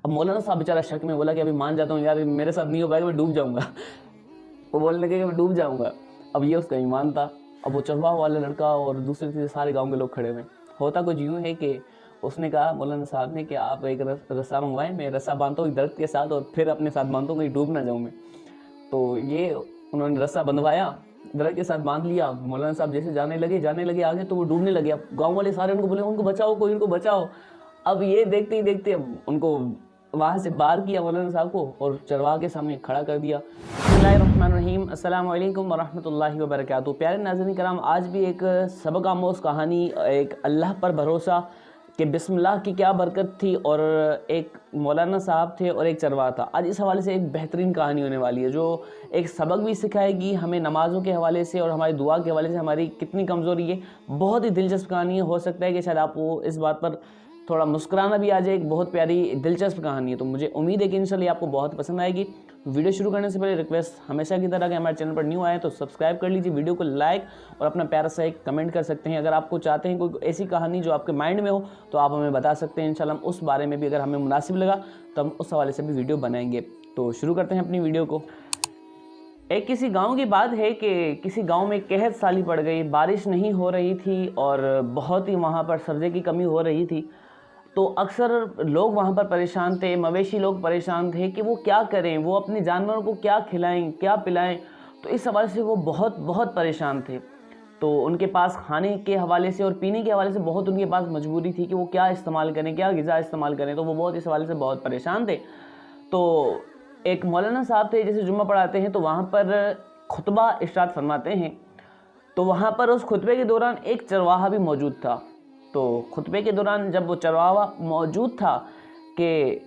اب مولانا صاحب بیچارہ شک میں بولا کہ ابھی مان جاتا ہوں یار میرے ساتھ نہیں ہو پائے گا، میں ڈوب جاؤں گا وہ بولنے لگے کہ میں ڈوب جاؤں گا. اب یہ اس کا ایمان تھا. اب وہ چرواہ والا لڑکا اور دوسرے تیسرے سارے گاؤں کے لوگ کھڑے ہوئے. ہوتا کچھ یوں ہے کہ اس نے کہا مولانا صاحب نے کہ آپ ایک رسا منگوائیں، میں رسا باندھتا ہوں درخت کے ساتھ اور پھر اپنے ساتھ باندھتا ہوں کہیں ڈوب نہ جاؤں میں. تو یہ انہوں نے رسا بندھوایا، درخت کے ساتھ باندھ لیا. مولانا صاحب جیسے جانے لگے آگے تو وہ ڈوبنے لگے. اب گاؤں والے سارے ان کو بولے ان کو بچاؤ، کوئی ان کو بچاؤ. اب یہ دیکھتے ہی دیکھتے ان کو وہاں سے باہر کیا مولانا صاحب کو اور چرواہ کے سامنے کھڑا کر دیا. بسم اللہ الرحمن الرحیم. السلام علیکم ورحمۃ اللہ وبرکاتہ. پیارے ناظرین کرام، آج بھی ایک سبق آموز کہانی، ایک اللہ پر بھروسہ کہ بسم اللہ کی کیا برکت تھی، اور ایک مولانا صاحب تھے اور ایک چرواہ تھا. آج اس حوالے سے ایک بہترین کہانی ہونے والی ہے جو ایک سبق بھی سکھائے گی ہمیں نمازوں کے حوالے سے اور ہماری دعا کے حوالے سے ہماری کتنی کمزوری ہے. بہت ہی دلچسپ کہانی ہے. ہو سکتا ہے کہ شاید آپ کو اس بات پر تھوڑا مسکرانا بھی آ جائے. ایک بہت پیاری دلچسپ کہانی ہے، تو مجھے امید ہے کہ انشاءاللہ آپ کو بہت پسند آئے گی. ویڈیو شروع کرنے سے پہلے ریکویسٹ ہمیشہ کی طرح کہ ہمارے چینل پر نیو آئے تو سبسکرائب کر لیجیے، ویڈیو کو لائک اور اپنا پیارا سا ایک کمنٹ کر سکتے ہیں. اگر آپ کو چاہتے ہیں کوئی ایسی کہانی جو آپ کے مائنڈ میں ہو تو آپ ہمیں بتا سکتے ہیں. انشاءاللہ ہم اس بارے میں بھی اگر ہمیں مناسب لگا تو ہم اس حوالے سے بھی ویڈیو بنائیں گے. تو شروع کرتے ہیں اپنی ویڈیو کو. ایک کسی گاؤں کی بات ہے کہ کسی گاؤں میں قحط سالی پڑ گئی، بارش نہیں ہو رہی تھی اور بہت ہی وہاں پر سبزے کی کمی ہو رہی تھی. تو اکثر لوگ وہاں پر پریشان تھے، مویشی لوگ پریشان تھے کہ وہ کیا کریں، وہ اپنے جانوروں کو کیا کھلائیں، کیا پلائیں. تو اس حوالے سے وہ بہت پریشان تھے. تو ان کے پاس کھانے کے حوالے سے اور پینے کے حوالے سے بہت ان کے پاس مجبوری تھی کہ وہ کیا استعمال کریں، کیا غذا استعمال کریں. تو وہ بہت اس حوالے سے بہت پریشان تھے. تو ایک مولانا صاحب تھے جیسے جمعہ پڑھاتے ہیں، تو وہاں پر خطبہ ارشاد فرماتے ہیں. تو وہاں پر اس خطبے کے دوران ایک چرواہا بھی موجود تھا. تو خطبے کے دوران جب وہ چرواہا موجود تھا کہ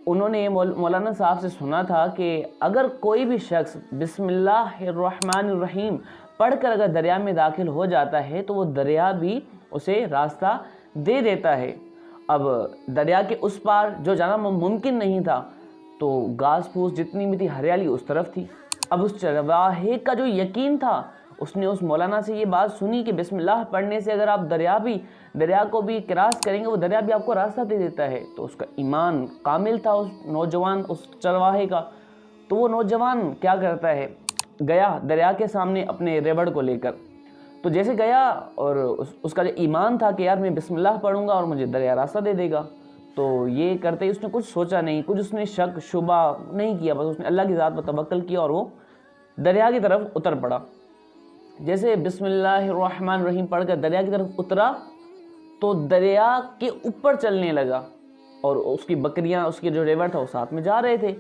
انہوں نے مولانا صاحب سے سنا تھا کہ اگر کوئی بھی شخص بسم اللہ الرحمن الرحیم پڑھ کر اگر دریا میں داخل ہو جاتا ہے تو وہ دریا بھی اسے راستہ دے دیتا ہے. اب دریا کے اس پار جو جانا ممکن نہیں تھا، تو گھاس پھوس جتنی بھی تھی ہریالی اس طرف تھی. اب اس چرواہے کا جو یقین تھا، اس نے اس مولانا سے یہ بات سنی کہ بسم اللہ پڑھنے سے اگر آپ دریا کو بھی کراس کریں گے وہ دریا بھی آپ کو راستہ دے دیتا ہے. تو اس کا ایمان کامل تھا اس نوجوان، اس چرواہے کا. تو وہ نوجوان کیا کرتا ہے، گیا دریا کے سامنے اپنے ریوڑ کو لے کر. تو جیسے گیا اور اس کا جو ایمان تھا کہ یار میں بسم اللہ پڑھوں گا اور مجھے دریا راستہ دے دے گا، تو یہ کرتے ہی اس نے کچھ سوچا نہیں، کچھ اس نے شک شبہ نہیں کیا. بس اس نے اللہ کی ذات پر توکل کیا اور وہ دریا کی طرف اتر پڑا. جیسے بسم اللہ الرحمن الرحیم پڑھ کر دریا کی طرف اترا تو دریا کے اوپر چلنے لگا اور اس کی بکریاں، اس کے جو ریوڑ تھا وہ ساتھ میں جا رہے تھے.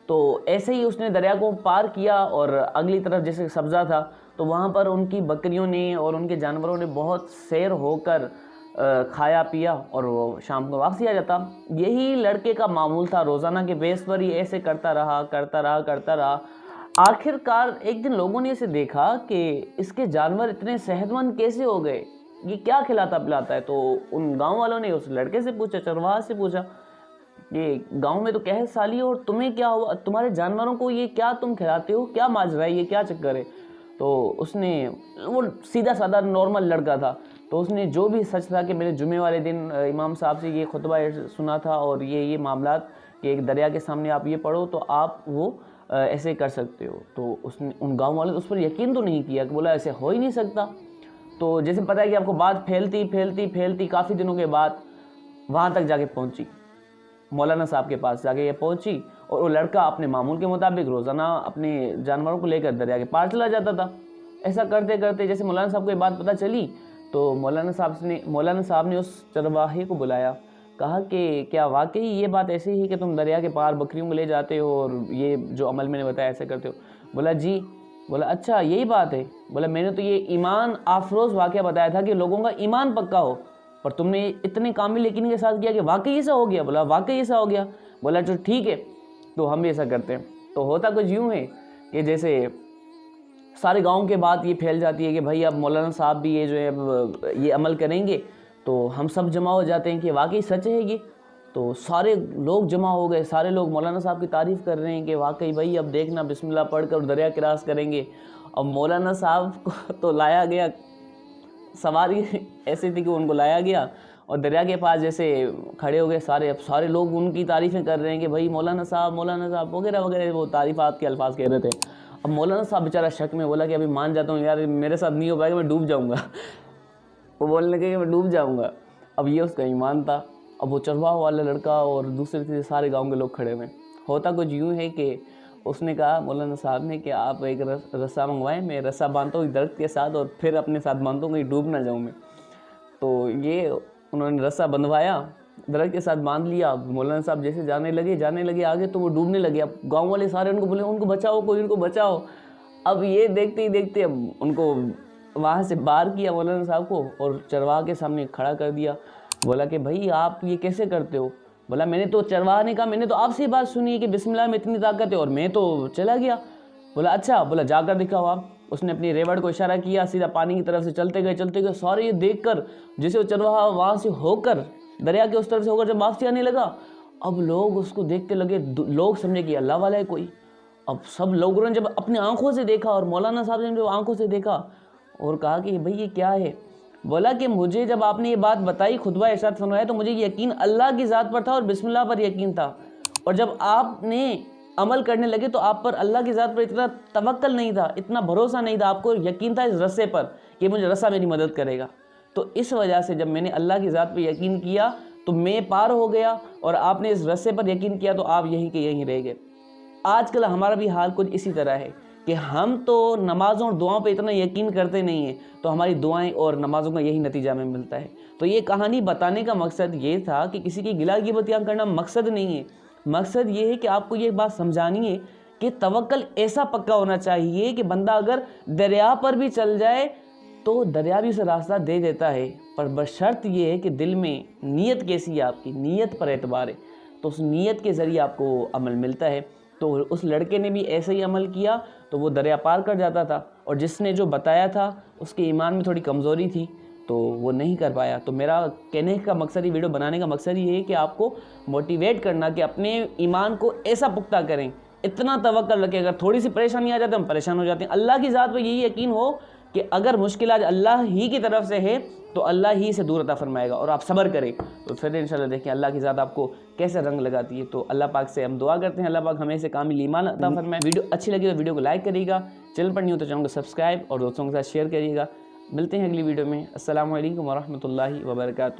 تو ایسے ہی اس نے دریا کو پار کیا اور اگلی طرف جیسے سبزہ تھا تو وہاں پر ان کی بکریوں نے اور ان کے جانوروں نے بہت سیر ہو کر کھایا پیا اور وہ شام کو واپسی آ جاتا. یہی لڑکے کا معمول تھا، روزانہ کے بیس پر ہی ایسے کرتا رہا. آخر کار ایک دن لوگوں نے اسے دیکھا کہ اس کے جانور اتنے صحت مند کیسے ہو گئے، یہ کیا کھلاتا پلاتا ہے. تو ان گاؤں والوں نے اس لڑکے سے پوچھا، چرواہا سے پوچھا کہ گاؤں میں تو قحط سالی اور تمہیں کیا ہوا، تمہارے جانوروں کو یہ کیا تم کھلاتے ہو، کیا ماجرا ہے، یہ کیا چکر ہے. تو اس نے، وہ سیدھا سادہ نارمل لڑکا تھا، تو اس نے جو بھی سچ تھا کہ میں نے جمعے والے دن امام صاحب سے یہ خطبہ سنا تھا اور یہ معاملات کہ ایک دریا کے سامنے آپ یہ پڑھو تو آپ وہ ایسے کر سکتے ہو. تو اس نے، ان گاؤں والوں نے اس پر یقین تو نہیں کیا، کہ بولا ایسے ہو ہی نہیں سکتا. تو جیسے پتہ ہے کہ آپ کو بات پھیلتی کافی دنوں کے بعد وہاں تک جا کے پہنچی، مولانا صاحب کے پاس جا کے یہ پہنچی. اور وہ لڑکا اپنے معمول کے مطابق روزانہ اپنے جانوروں کو لے کر دریا کے پار چلا جاتا تھا. ایسا کرتے کرتے جیسے مولانا صاحب کو یہ بات پتہ چلی تو مولانا صاحب نے اس چرواہے کو بلایا، کہا کہ کیا واقعی یہ بات ایسی ہی کہ تم دریا کے پار بکریوں کو لے جاتے ہو اور یہ جو عمل میں نے بتایا ایسے کرتے ہو. بولا جی. بولا اچھا یہی بات ہے. بولا میں نے تو یہ ایمان آفروز واقعہ بتایا تھا کہ لوگوں کا ایمان پکا ہو، اور تم نے اتنے کامل یقین کے ساتھ کیا کہ واقعی ایسا ہو گیا. بولا واقعی ایسا ہو گیا. بولا جو ٹھیک ہے تو ہم بھی ایسا کرتے ہیں. تو ہوتا کچھ یوں ہے کہ جیسے سارے گاؤں کے بعد یہ پھیل جاتی ہے کہ بھائی اب مولانا صاحب بھی یہ جو ہے اب یہ عمل کریں گے، تو ہم سب جمع ہو جاتے ہیں کہ واقعی سچ ہے یہ. تو سارے لوگ جمع ہو گئے، سارے لوگ مولانا صاحب کی تعریف کر رہے ہیں کہ واقعی بھائی اب دیکھنا بسم اللہ پڑھ کر دریا کراس کریں گے. اب مولانا صاحب کو تو لایا گیا، سواری ایسی تھی کہ ان کو لایا گیا اور دریا کے پاس جیسے کھڑے ہو گئے سارے لوگ ان کی تعریفیں کر رہے ہیں کہ بھائی مولانا صاحب وغیرہ وغیرہ، وہ تعریفات کے الفاظ کہہ رہے تھے. اب مولانا صاحب بیچارہ شک میں بولا کہ ابھی مان جاتا ہوں یار، میرے ساتھ نہیں ہو پائے گا، میں ڈوب جاؤں گا. وہ بولنے لگے کہ میں ڈوب جاؤں گا. اب یہ اس کا ایمان تھا. اب وہ چرواہ والا لڑکا اور دوسرے سارے گاؤں کے لوگ کھڑے ہوئے. ہوتا کچھ یوں ہے کہ اس نے کہا مولانا صاحب نے کہ آپ ایک رسا منگوائیں، میں رسا باندھتا ہوں درخت کے ساتھ اور پھر اپنے ساتھ باندھتا ہوں کہیں ڈوب نہ جاؤں میں. تو یہ انہوں نے رسا بندھوایا، درخت کے ساتھ باندھ لیا. مولانا صاحب جیسے جانے لگے آگے تو وہ ڈوبنے لگے. اب گاؤں والے سارے ان کو بولے ان کو بچاؤ، کوئی ان کو بچاؤ. اب یہ دیکھتے ہی دیکھتے اب ان کو وہاں سے باہر کیا مولانا صاحب کو اور چرواہ کے سامنے کھڑا کر دیا. بولا کہ بھائی آپ یہ کیسے کرتے ہو؟ بولا میں نے تو، چرواہ نے کہا میں نے تو آپ سے ہی بات سنی ہے کہ بسم اللہ میں اتنی طاقت ہے اور میں تو چلا گیا. بولا اچھا، بولا جا کر دکھاؤ آپ. اس نے اپنی ریوڑ کو اشارہ کیا، سیدھا پانی کی طرف سے چلتے گئے. سارے یہ دیکھ کر جسے وہ چرواہ وہاں سے ہو کر دریا کے اس طرف سے ہو کر جب واپسی آنے لگا، اب لوگ اس کو دیکھتے لگے، لوگ سمجھے کہ اللہ والا ہے کوئی. اب سب لوگوں نے جب اپنی آنکھوں سے دیکھا اور مولانا صاحب نے جو آنکھوں سے دیکھا اور کہا کہ بھئی یہ کیا ہے؟ بولا کہ مجھے جب آپ نے یہ بات بتائی، خطبہ ارشاد فرمایا، تو مجھے یقین اللہ کی ذات پر تھا اور بسم اللہ پر یقین تھا. اور جب آپ نے عمل کرنے لگے تو آپ پر اللہ کی ذات پر اتنا توکل نہیں تھا، اتنا بھروسہ نہیں تھا، آپ کو یقین تھا اس رسے پر کہ مجھے رسا میری مدد کرے گا. تو اس وجہ سے جب میں نے اللہ کی ذات پر یقین کیا تو میں پار ہو گیا، اور آپ نے اس رسے پر یقین کیا تو آپ یہیں کے یہیں رہ گئے. آج کل ہمارا بھی حال کچھ اسی طرح ہے کہ ہم تو نمازوں اور دعاؤں پہ اتنا یقین کرتے نہیں ہیں، تو ہماری دعائیں اور نمازوں کا یہی نتیجہ ہمیں ملتا ہے. تو یہ کہانی بتانے کا مقصد یہ تھا کہ کسی کی گلہ غیبت کرنا مقصد نہیں ہے. مقصد یہ ہے کہ آپ کو یہ بات سمجھانی ہے کہ توکل ایسا پکا ہونا چاہیے کہ بندہ اگر دریا پر بھی چل جائے تو دریا بھی اسے راستہ دے دیتا ہے، پر بشرط یہ ہے کہ دل میں نیت کیسی ہے، آپ کی نیت پر اعتبار ہے. تو اس نیت کے ذریعے آپ کو عمل ملتا ہے. تو اس لڑکے نے بھی ایسے ہی عمل کیا تو وہ دریا پار کر جاتا تھا، اور جس نے جو بتایا تھا اس کے ایمان میں تھوڑی کمزوری تھی تو وہ نہیں کر پایا. تو میرا کہنے کا مقصد، یہ ویڈیو بنانے کا مقصد یہ ہے کہ آپ کو موٹیویٹ کرنا کہ اپنے ایمان کو ایسا پختہ کریں، اتنا توکل رکھیں. اگر تھوڑی سی پریشانی آ جاتی ہے ہم پریشان ہو جاتے ہیں، اللہ کی ذات پہ یہی یقین ہو کہ اگر مشکلات اللہ ہی کی طرف سے ہے تو اللہ ہی سے دور عطا فرمائے گا، اور آپ صبر کریں تو پھر انشاءاللہ دیکھیں اللہ کی ذات آپ کو کیسے رنگ لگاتی ہے. تو اللہ پاک سے ہم دعا کرتے ہیں اللہ پاک ہمیں سے کامل ایمان عطا فرمائے. ویڈیو اچھی لگی تو ویڈیو کو لائک کریے گا، چینل پر نہیں ہو تو چینل کو سبسکرائب اور دوستوں کے ساتھ شیئر کریے گا. ملتے ہیں اگلی ویڈیو میں. السلام علیکم ورحمۃ اللہ وبرکاتہ.